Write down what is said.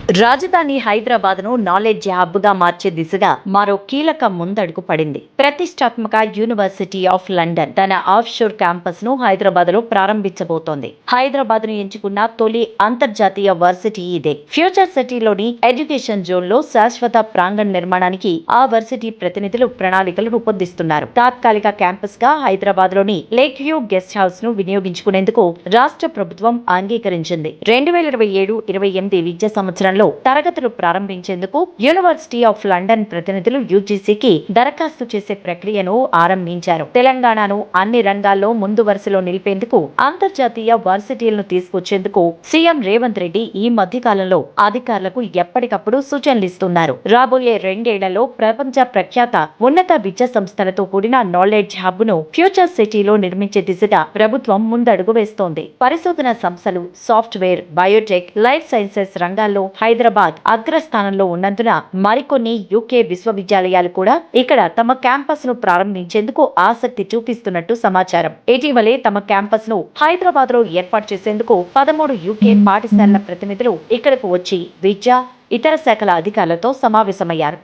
రాజధాని హైదరాబాద్ ను knowledge hub గా మార్చే దిశగా మరో కీలక ముందడుగు పడింది. ప్రతిష్టాత్మక యూనివర్సిటీ ఆఫ్ లండన్ తన ఆఫ్ షోర్ క్యాంపస్ ను హైదరాబాద్ లో ప్రారంభించబోతోంది. హైదరాబాద్ ను ఎంచుకున్న తొలి అంతర్జాతీయ వర్సిటీ ఇదే. ఫ్యూచర్ సిటీలోని ఎడ్యుకేషన్ జోన్ లో శాశ్వత ప్రాంగణ నిర్మాణానికి ఆ వర్సిటీ ప్రతినిధులు ప్రణాళికలు రూపొందిస్తున్నారు. తాత్కాలిక క్యాంపస్ గా హైదరాబాద్ లోని లేక్ వ్యూ గెస్ట్ హౌస్ ను వినియోగించుకునేందుకు రాష్ట్ర ప్రభుత్వం అంగీకరించింది. 2027-28 విద్యా సంవత్సరంలో తరగతులు ప్రారంభించేందుకు యూనివర్సిటీ ఆఫ్ లండన్ ప్రతినిధులు యూజీసీకి దరఖాస్తు చేసే ప్రక్రియను ఆరంభించారు. తెలంగాణను అన్ని రంగాల్లో ముందు వరుసలో నిలిపేందుకు అంతర్జాతీయ వర్సిటీలను తీసుకొచ్చేందుకు సీఎం రేవంత్ రెడ్డి ఈ మధ్య కాలంలో అధికారులకు ఎప్పటికప్పుడు సూచనలిస్తున్నారు. రాబోయే 2 ఏళ్లలో ప్రపంచ ప్రఖ్యాత ఉన్నత విద్యా సంస్థలతో కూడిన నాలెడ్జ్ హబ్ ను ఫ్యూచర్ సిటీలో నిర్మించే దిశగా ప్రభుత్వం ముందడుగు వేస్తోంది. పరిశోధన సంస్థలు, సాఫ్ట్వేర్, బయోటెక్, లైఫ్ సైన్సెస్ రంగాల్లో హైదరాబాద్ అగ్రస్థానంలో ఉన్నందున మరికొన్ని యూకే విశ్వవిద్యాలయాలు కూడా ఇక్కడ తమ క్యాంపస్ ను ప్రారంభించేందుకు ఆసక్తి చూపిస్తున్నట్టు సమాచారం. ఇటీవలే తమ క్యాంపస్ ను హైదరాబాద్ లో ఏర్పాటు చేసేందుకు 13 యూకే పాఠశాలల ప్రతినిధులు ఇక్కడకు వచ్చి విద్య, ఇతర శాఖల అధికారులతో సమావేశమయ్యారు.